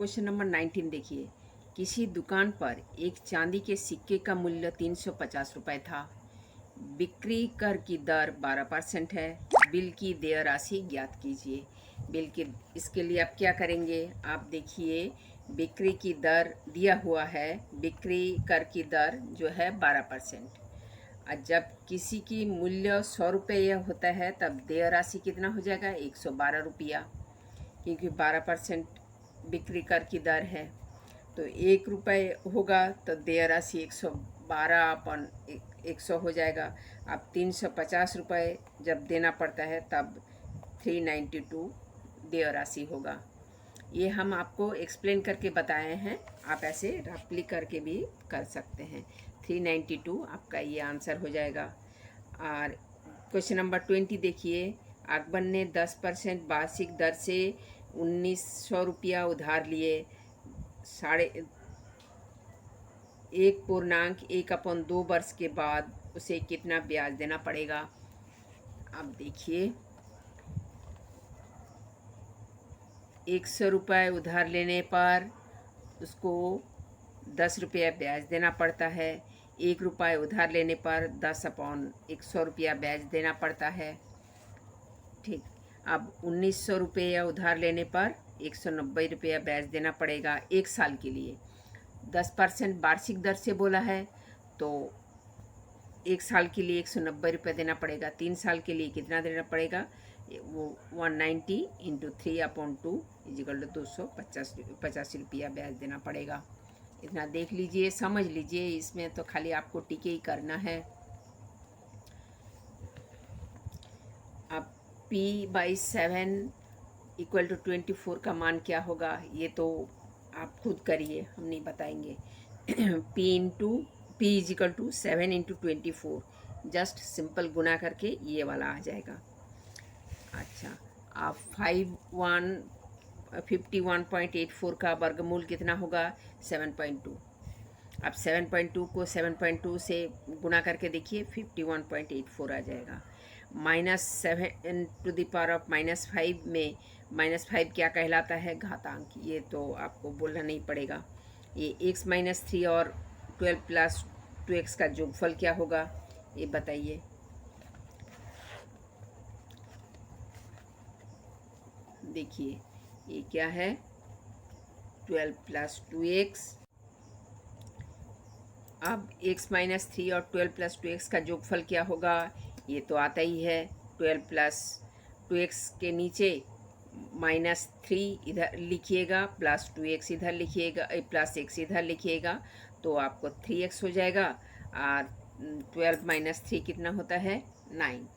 Question number 19 देखिए। किसी दुकान पर एक चांदी के सिक्के का मूल्य 350 रुपये था। बिक्री कर की दर 12% है। बिल की देय राशि ज्ञात कीजिए। बिल की इसके लिए आप क्या करेंगे, आप देखिए बिक्री की दर दिया हुआ है। बिक्री कर की दर जो है 12%। और जब किसी की मूल्य 100 रुपये होता है तब देय राशि कितना हो जाएगा, 112 रुपया, क्योंकि 12% बिक्री कर की दर है। तो 1 रुपये होगा तो देय राशि 112/100 हो जाएगा। अब 350 रुपये जब देना पड़ता है तब 392 देय राशि होगा। ये हम आपको एक्सप्लेन करके बताए हैं, आप ऐसे रफली करके भी कर सकते हैं। 392 आपका ये आंसर हो जाएगा। और क्वेश्चन नंबर 20 देखिए। अकबर ने 10% वार्षिक दर से 1900 रुपया उधार लिए। 1.1/2 वर्ष के बाद उसे कितना ब्याज देना पड़ेगा। अब देखिए 100 रुपये उधार लेने पर उसको 10 रुपया ब्याज देना पड़ता है। 1 रुपये उधार लेने पर 10/100 रुपया ब्याज देना पड़ता है। ठीक। अब 1900 रुपया उधार लेने पर 190 रुपया ब्याज देना पड़ेगा 1 साल के लिए। 10% वार्षिक दर से बोला है तो 1 साल के लिए 190 रुपये देना पड़ेगा। 3 साल के लिए कितना देना पड़ेगा, वो 190 × 3/2 = 285 रुपया ब्याज देना पड़ेगा। इतना देख लीजिए, समझ लीजिए। इसमें तो खाली आपको टिके ही करना है। अब P/7 = 24 का मान क्या होगा, ये तो आप खुद करिए, हम नहीं बताएंगे। P = 7 × 24, जस्ट सिंपल गुना करके ये वाला आ जाएगा। अच्छा, आप 51.84 का वर्गमूल कितना होगा, 7.2। अब 7.2 को 7.2 से गुना करके देखिए 51.84 आ जाएगा। -7⁻⁻5 में -5 क्या कहलाता है, घातांक। ये तो आपको बोलना नहीं पड़ेगा। ये x-3 और 12 + 2x का जोगफल क्या होगा, ये बताइए। देखिए ये क्या है, 12 + 2x। अब x-3 और 12 + 2x का जोगफल क्या होगा, ये तो आता ही है। 12 + 2x के नीचे -3 इधर लिखिएगा, +2x इधर लिखिएगा, +x इधर लिखिएगा, तो आपको 3x हो जाएगा। और 12 - 3 कितना होता है, 9।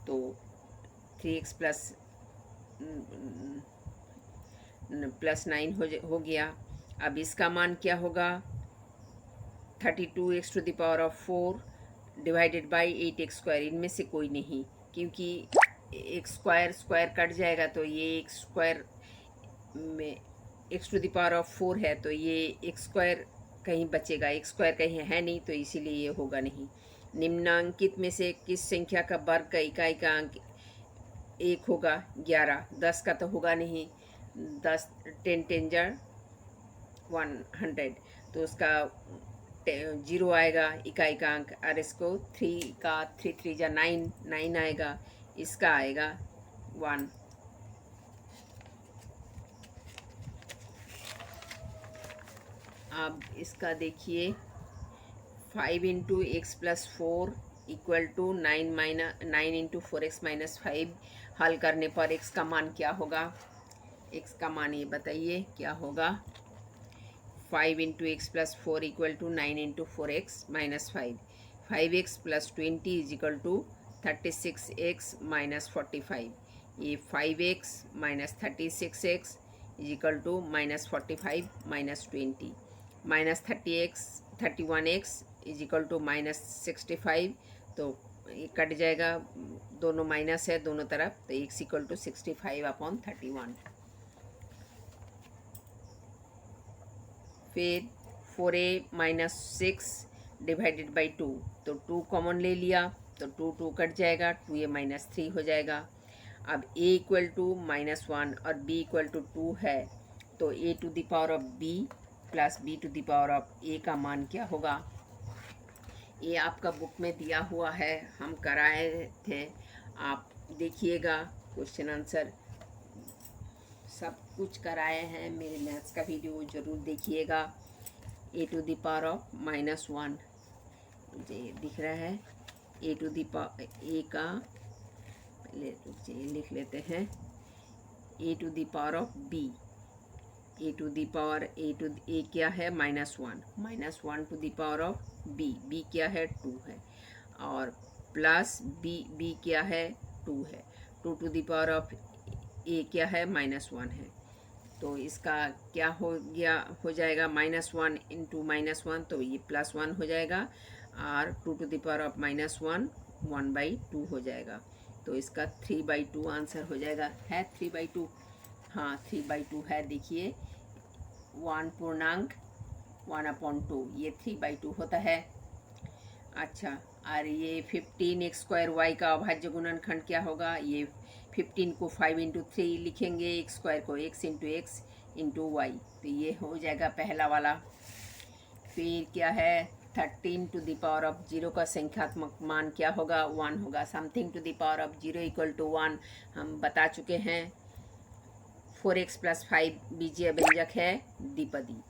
तो 3x + 9 हो गया। अब इसका मान क्या होगा, 32x⁴ / 8x²। इनमें से कोई नहीं, क्योंकि एक स्क्वायर कट जाएगा तो ये एक स्क्वायर में x⁴ है, तो ये x² कहीं बचेगा, x² कहीं है नहीं, तो इसीलिए ये होगा नहीं। निम्नांकित में से किस संख्या का वर्ग का इकाई का अंक 1 होगा, 11। 10 का तो होगा नहीं, 10 10 10 × 100, तो उसका 0 आएगा इकाई का अंक। और इसको 3 का 3 3 × 9 9 आएगा, इसका आएगा 1। अब इसका देखिए 5 × x + 4 = 9 × 4x - 5 हल करने पर x का मान क्या होगा, x का मान ये बताइए क्या होगा। 5 × x + 4 = 9 × 4x - 5। 5x + 20 = 36x - 45। ये 5x - 36x = -45 - 20। -31x = -65, तो ये कट जाएगा, दोनों माइनस है दोनों तरफ, तो x = 65/31। फिर 4a - 6 / 2, तो 2 कॉमन ले लिया तो 2 कट जाएगा, 2a - 3 हो जाएगा। अब a = -1 और b = 2 है, तो a to the power of b plus b to the power of a का मान क्या होगा, ये आपका बुक में दिया हुआ है, हम कराए थे, आप देखिएगा। क्वेश्चन आंसर सब कुछ कराए हैं, मेरे मैथ्स का वीडियो ज़रूर देखिएगा। a to the power of -1, मुझे दिख रहा है a to the power a का, पहले लिख लेते हैं, a to the power of b, a to the power a क्या है -1 to the power of b क्या है 2 है, और प्लस b क्या है 2 है, 2 to the power of a क्या है -1 है। तो इसका क्या हो जाएगा, -1 इंटू -1, तो ये +1 हो जाएगा, और 2 टू द पावर ऑफ -1 1/2 हो जाएगा। तो इसका 3/2 आंसर हो जाएगा। है 3/2, हाँ 3/2 है। देखिए 1 पूर्णांक 1/2, ये 3/2 होता है। अच्छा, और ये 15x² का अभाज्य गुणनखंड क्या होगा, ये 15 को 5 इंटू 3 लिखेंगे, x² को x into x into y, तो ये हो जाएगा पहला वाला। फिर क्या है, 13 टू द पावर ऑफ 0 का संख्यात्मक मान क्या होगा, 1 होगा। Something to the power of 0 equal to 1 हम बता चुके हैं। 4x + 5 बीजीय व्यंजक है द्विपदी।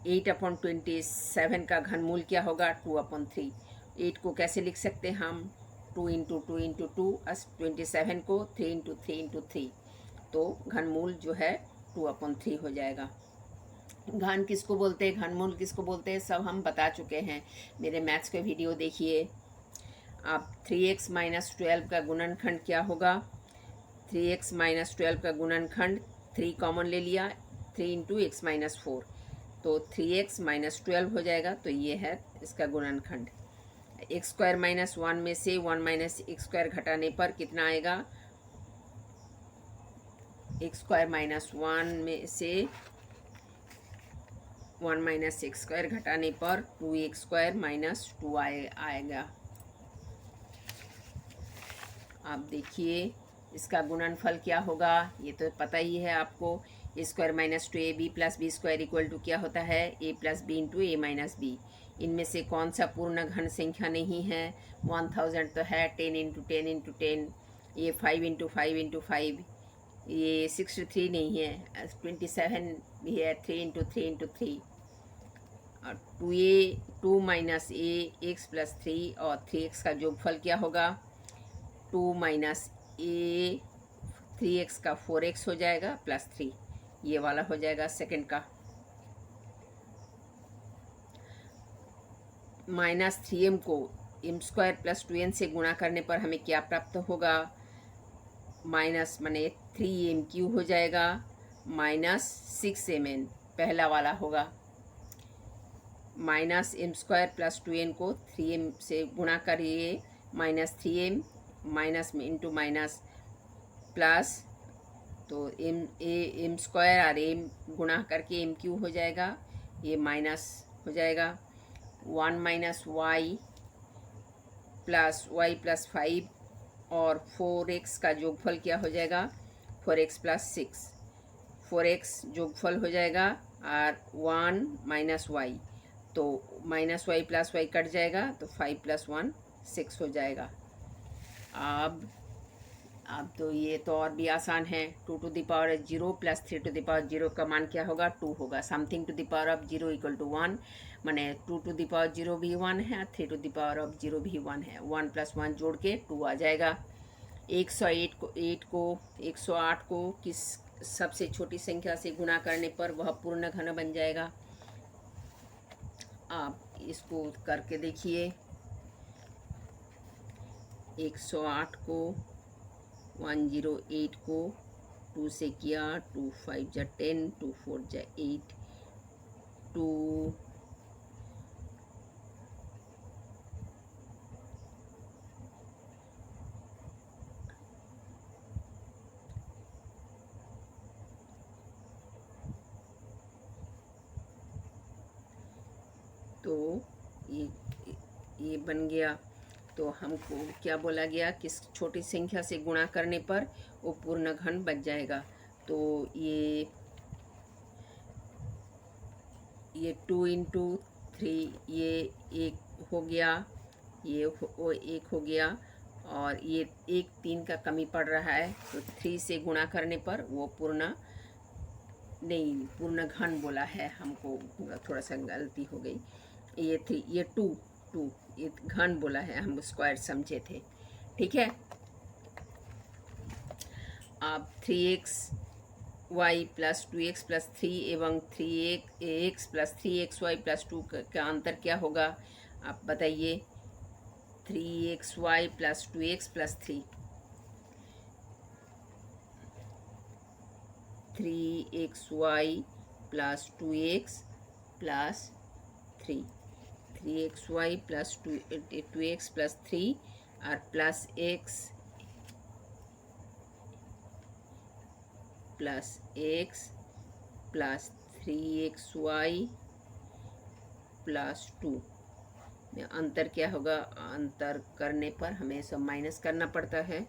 8/27 का घनमूल क्या होगा, 2/3। 8 को कैसे लिख सकते हैं हम, 2 इंटू 2 इंटू 2, 27 को 3 इंटू 3 इंटू 3, तो घनमूल जो है 2/3 हो जाएगा। घन किसको बोलते हैं, घनमूल किसको बोलते हैं, सब हम बता चुके हैं, मेरे मैथ्स के वीडियो देखिए। अब 3x - 12 का गुणनखंड क्या होगा, 3x - 12 का गुणनखंड, 3 कॉमन ले लिया, 3 इंटू x - 4, तो 3x - 12 हो जाएगा। तो ये है इसका गुणनखंड। x² - 1 में से 1 - x² घटाने पर कितना आएगा, x² - 1 में से 1 - x² घटाने पर 2x² - 2 आएगा। आप देखिए इसका गुणनफल क्या होगा, ये तो पता ही है आपको। a² - 2ab + b² equal to क्या होता है, a + b into a - b। इनमें से कौन सा पूर्ण घन संख्या नहीं है, 1000 तो है, 10 इंटू 10 इंटू 10, ये 5 इंटू 5 इंटू 5, ये 63 नहीं है, 27 भी है, 3 इंटू 3 इंटू 3, और 2 - a x + 3, और 3x का जोगफल क्या होगा, 2 - a 3x का 4x हो जाएगा +3, ये वाला हो जाएगा सेकंड का। -3m को m² + 2n से गुणा करने पर हमें क्या प्राप्त होगा, माइनस माने 3m³ हो जाएगा, -6mn पहला वाला होगा। -m² + 2n को 3m से गुणा करिए, -3m माइनस में इंटू माइनस प्लस, तो m² और m गुणा करके m³ हो जाएगा, ये माइनस हो जाएगा। 1 - y + 5 और 4x का जोगफल क्या हो जाएगा, 4x + 6, 4x जोगफल हो जाएगा, और 1 - y, तो -y + y कट जाएगा, तो 5 + 1 6 हो जाएगा। अब तो ये तो और भी आसान है। 2 to the power 0 + 3 to the power 0 का मान क्या होगा, 2 होगा। Something to the power of 0 equal to 1, माने 2 टू द पावर 0 भी 1 है, 3 टू द पावर ऑफ 0 भी 1 है। 1 + 1 जोड़ के 2 आ जाएगा। 108 को किस सबसे छोटी संख्या से गुणा करने पर वह पूर्ण घन बन जाएगा, आप इसको करके देखिए। 108 को 108 को 2 से किया, 2 5 जा 10, 2 4 जा 8, 2 तो ये बन गया। तो हमको क्या बोला गया, किस छोटी संख्या से गुणा करने पर वो पूर्ण घन बच जाएगा। तो ये ये 2 इंटू 3 ये एक हो गया, वो एक हो गया, और ये एक 3 का कमी पड़ रहा है, तो 3 से गुणा करने पर वो पूर्ण नहीं, पूर्ण घन बोला है हमको, थोड़ा सा गलती हो गई। ये 3, ये 2 ये घन बोला है, हम स्क्वायर समझे थे। ठीक है, अब 3xy प्लस 2x प्लस 3 एवं 3x प्लस 3xy प्लस 2 का अंतर क्या होगा, आप बताइए। 3xy plus 2x plus 3, 3xy plus 2x plus 3, 3xy plus 2x plus 3 और plus x plus 3xy plus 2 में अंतर क्या होगा, अंतर करने पर हमें सब माइनस करना पड़ता है,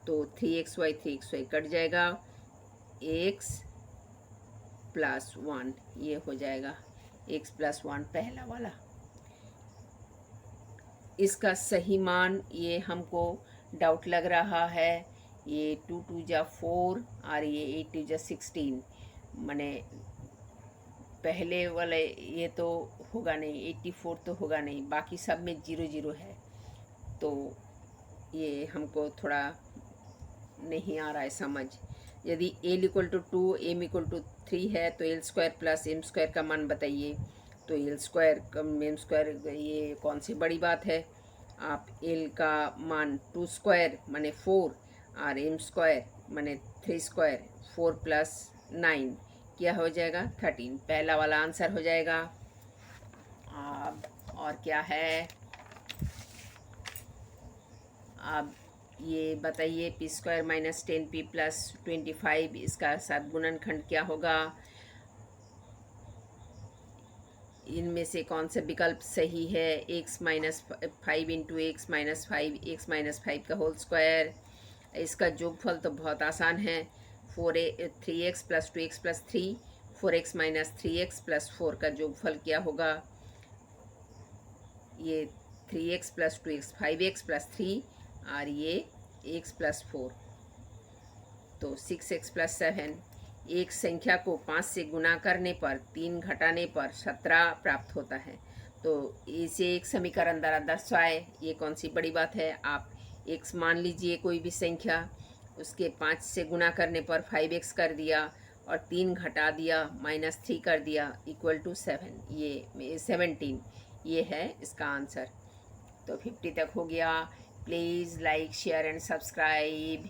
तो 3xy कट जाएगा, x प्लस 1 ये हो जाएगा, x प्लस 1 पहला वाला। इसका सही मान ये हमको डाउट लग रहा है, ये 2 2 जा 4 और ये 8 2 जा 16, माने पहले वाले ये तो होगा नहीं, 84 तो होगा नहीं, बाकी सब में 0 0 है, तो ये हमको थोड़ा नहीं आ रहा है समझ। यदि l equal to 2 m equal to 3 है तो l square plus m square का मान बताइए, तो l स्क्वायर कम m स्क्वायर ये कौन सी बड़ी बात है। आप l का मान 2 स्क्वायर माने 4 और m स्क्वायर माने 3 स्क्वायर, 4 प्लस 9 क्या हो जाएगा 13, पहला वाला आंसर हो जाएगा। अब और क्या है, अब ये बताइए P square minus 10p plus 25 इसका साथ गुणनखंड क्या होगा, इनमें से कौन सा विकल्प सही है। x minus 5 into x minus 5 x minus 5 का होल स्क्वायर, इसका जोगफल तो बहुत आसान है, 3x plus 2x plus 3, 4x minus 3x plus 4 का जोगफल क्या होगा, ये 3x plus 2x 5x plus 3 और ये x प्लस 4, तो 6x प्लस 7। एक संख्या को 5 से गुना करने पर 3 घटाने पर 17 प्राप्त होता है, तो इसे एक समीकरण द्वारा दर्शाए, ये कौन सी बड़ी बात है। आप x मान लीजिए कोई भी संख्या, उसके 5 से गुना करने पर 5x कर दिया और 3 घटा दिया -3 कर दिया इक्वल टू 7, ये 17 ये है इसका आंसर। तो 50 तक हो गया। Please like share and subscribe.